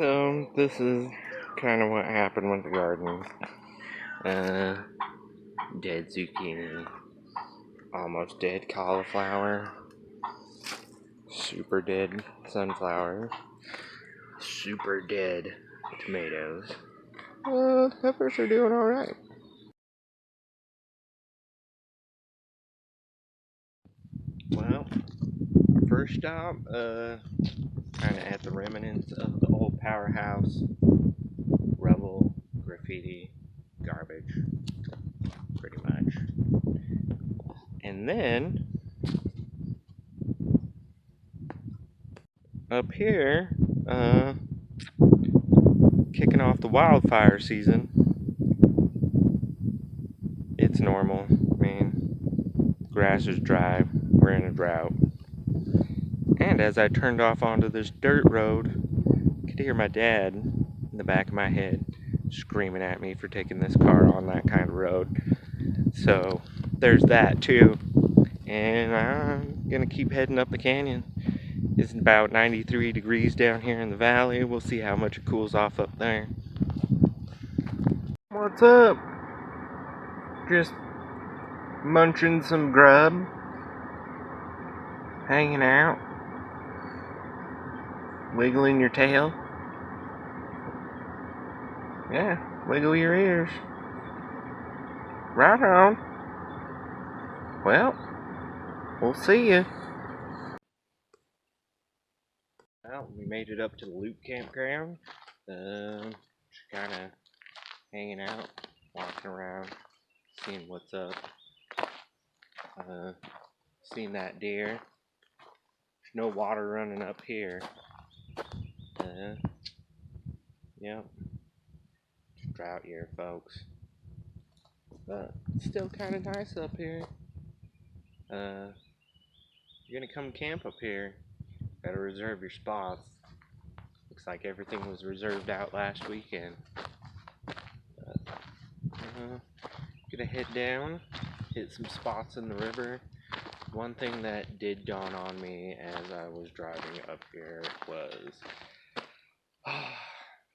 So this is kind of what happened with the garden. Dead zucchini, almost dead cauliflower, super dead sunflowers, super dead tomatoes. The peppers are doing alright. Well, our first stop, kind of at the remnants of the old powerhouse. Rubble, graffiti, garbage, pretty much. And then, up here, kicking off the wildfire season. It's normal. I mean, grass is dry. We're in a drought. And as I turned off onto this dirt road, I could hear my dad in the back of my head screaming at me for taking this car on that kind of road. So there's that too. And I'm gonna keep heading up the canyon. It's about 93 degrees down here in the valley. We'll see how much it cools off up there. What's up? Just munching some grub, hanging out, wiggling your tail. Yeah, wiggle your ears. Right on. Well, we'll see you. Well, we made it up to the Loop campground. Just kind of hanging out, walking around, seeing what's up. Seen that deer. There's no water running up here. Yep. Drought year, folks. But it's still kind of nice up here. You're gonna come camp up here, gotta reserve your spots. Looks like everything was reserved out last weekend. Gonna head down, hit some spots in the river. One thing that did dawn on me as I was driving up here was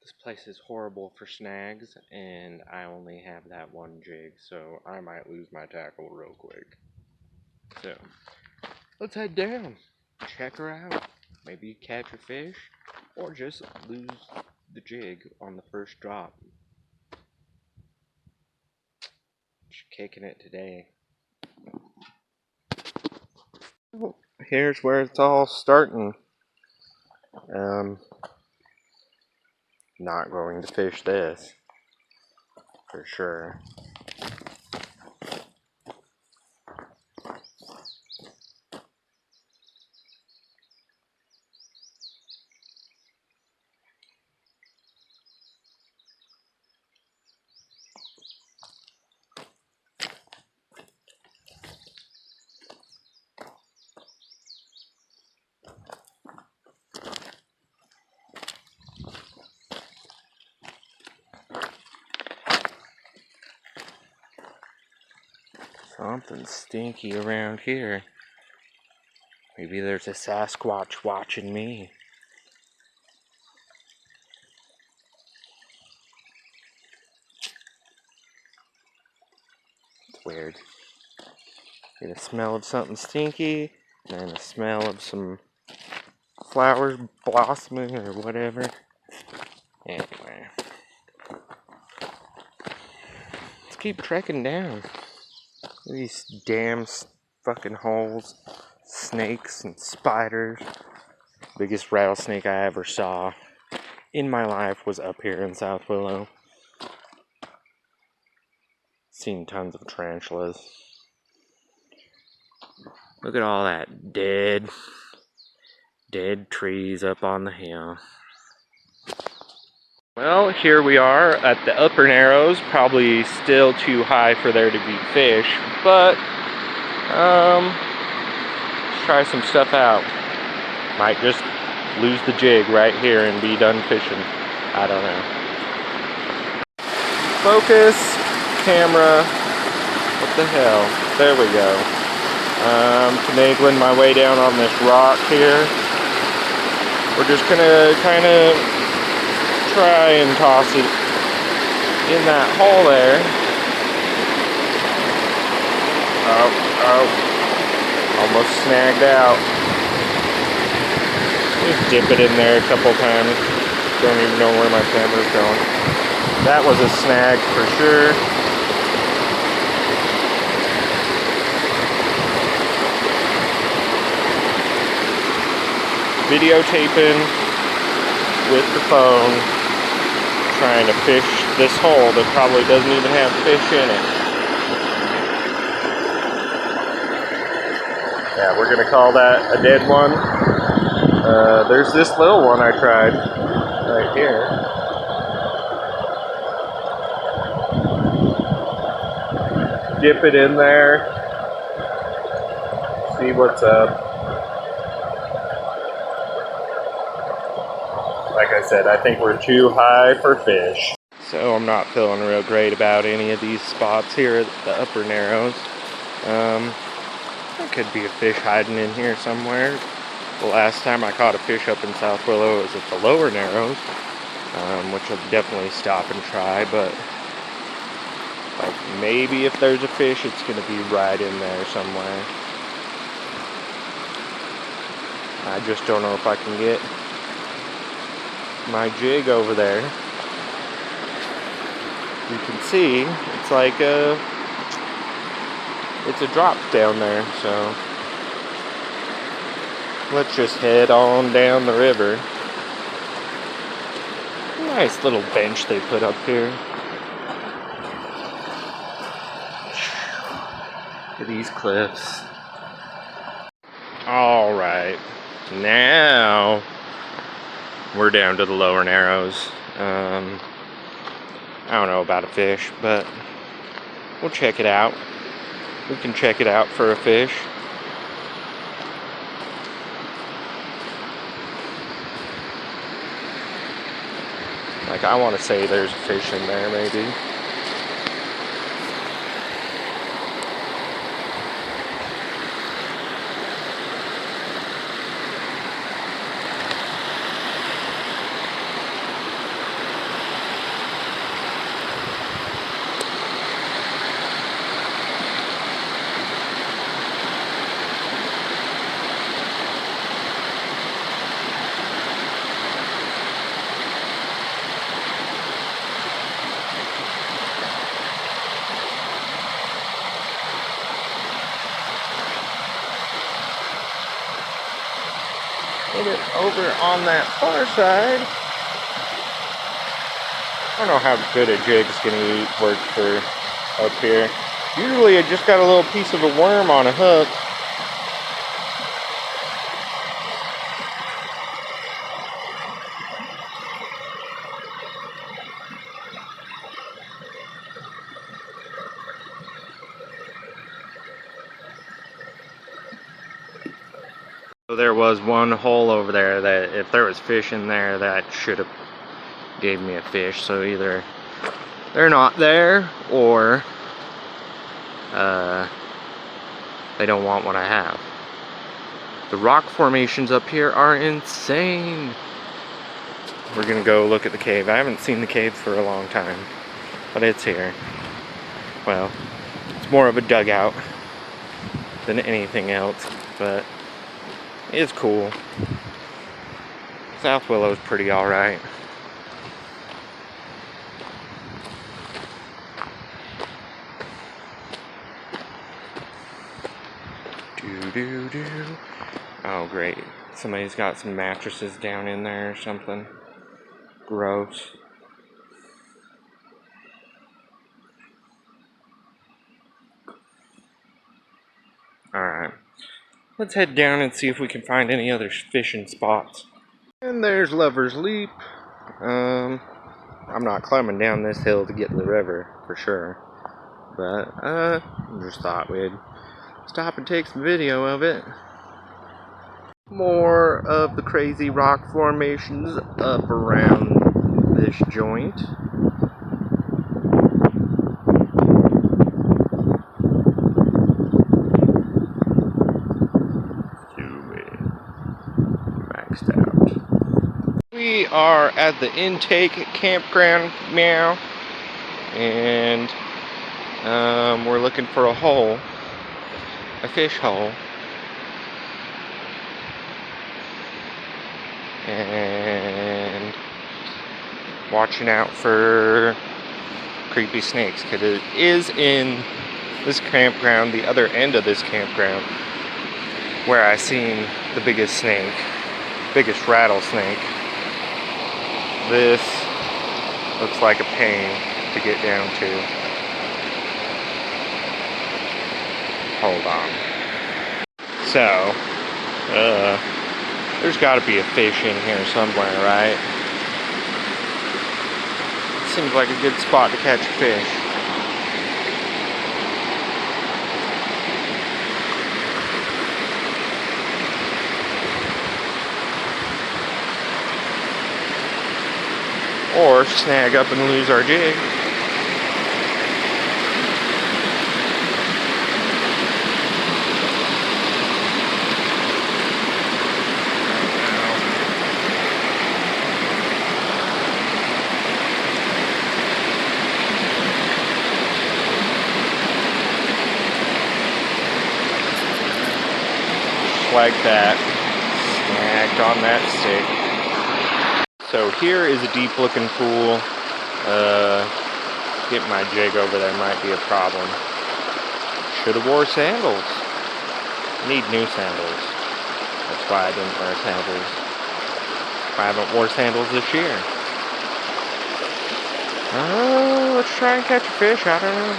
this place is horrible for snags, and I only have that one jig, so I might lose my tackle real quick. So let's head down, check her out, maybe catch a fish, or just lose the jig on the first drop. Just kicking it today. Here's where it's all starting. Not going to fish this, for sure. Something stinky around here. Maybe there's a Sasquatch watching me. It's weird. Get a smell of something stinky, and then a smell of some flowers blossoming or whatever. Anyway. Let's keep trekking down. These damn fucking holes, snakes and spiders. Biggest rattlesnake I ever saw in my life was up here in South Willow. Seen tons of tarantulas. Look at all that dead trees up on the hill. Well, here we are at the upper narrows, probably still too high for there to be fish, but let's try some stuff out. Might just lose the jig right here and be done fishing. I don't know. Focus, camera, what the hell? There we go. Finagling my way down on this rock here. We're just gonna kind of try and toss it in that hole there. Oh, almost snagged out. Just dip it in there a couple times. Don't even know where my camera's going. That was a snag for sure. Videotaping with the phone, trying to fish this hole that probably doesn't even have fish in it. Yeah, we're gonna call that a dead one. There's this little one I tried right here. Dip it in there, see what's up. Like I said, I think we're too high for fish. So I'm not feeling real great about any of these spots here at the upper narrows. There could be a fish hiding in here somewhere. The last time I caught a fish up in South Willow was at the lower narrows, which I'll definitely stop and try, but like maybe if there's a fish, it's gonna be right in there somewhere. I just don't know if I can get my jig over there. You can see it's like it's a drop down there, so let's just head on down the river. Nice little bench they put up here. Look at these cliffs. Alright, now we're down to the lower narrows. I don't know about a fish, but we'll check it out. We can check it out for a fish. Like, I want to say there's a fish in there, maybe. Over on that far side, I don't know how good a jig's gonna work for up here. Usually I just got a little piece of a worm on a hook. So there was one hole over there that if there was fish in there, that should have gave me a fish. So either they're not there or they don't want what I have. The rock formations up here are insane. We're gonna go look at the cave. I haven't seen the cave for a long time, but it's here. Well, it's more of a dugout than anything else, but it's cool. South Willow's pretty alright. Oh great, somebody's got some mattresses down in there or something. Gross. Alright, let's head down and see if we can find any other fishing spots. And there's Lover's Leap. I'm not climbing down this hill to get to the river for sure, but I just thought we'd stop and take some video of it. More of the crazy rock formations up around this joint. Maxed out. We are at the intake campground, meow, and we're looking for a hole, a fish hole, and watching out for creepy snakes, because it is in this campground, the other end of this campground, where I seen the biggest snake, biggest rattlesnake. This looks like a pain to get down to. Hold on. So, there's got to be a fish in here somewhere, right? Seems like a good spot to catch a fish. Or snag up and lose our jig. Like that, snagged on that stick. So here is a deep looking pool. Getting my jig over there might be a problem. Should have wore sandals. Need new sandals. That's why I didn't wear sandals. I haven't wore sandals this year. Let's try and catch a fish, I don't know.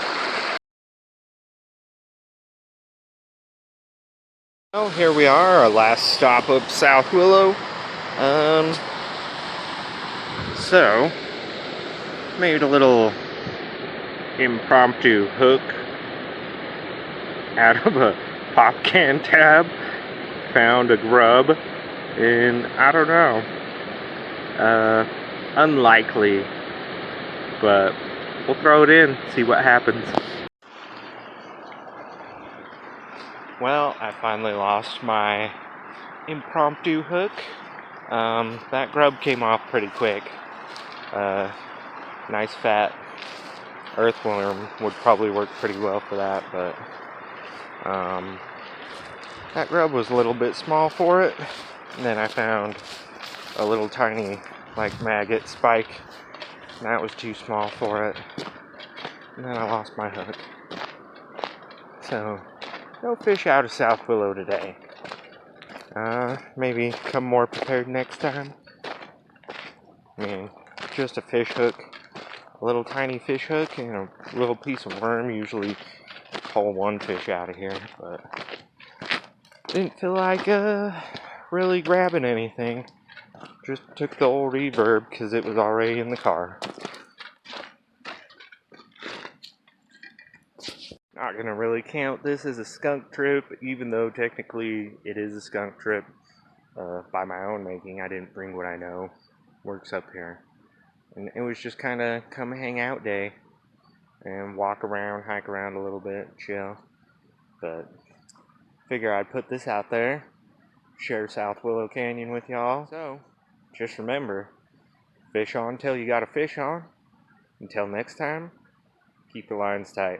Well, here we are, our last stop up South Willow. So, made a little impromptu hook out of a pop can tab. Found a grub, and I don't know. Unlikely, but we'll throw it in, see what happens. Well, I finally lost my impromptu hook. That grub came off pretty quick. Nice fat earthworm would probably work pretty well for that, but that grub was a little bit small for it. And then I found a little tiny, like, maggot spike, and that was too small for it. And then I lost my hook. So, no fish out of South Willow today. Maybe come more prepared next time. I mean, just a fish hook, a little tiny fish hook, and a little piece of worm usually pull one fish out of here, but didn't feel like really grabbing anything. Just took the old reverb because it was already in the car. Not gonna really count this as a skunk trip, even though technically it is a skunk trip by my own making. I didn't bring what I know works up here. And it was just kind of come hang out day and walk around, hike around a little bit, chill. But figure I'd put this out there, share South Willow Canyon with y'all. So just remember, fish on till you got a fish on. Until next time, keep your lines tight.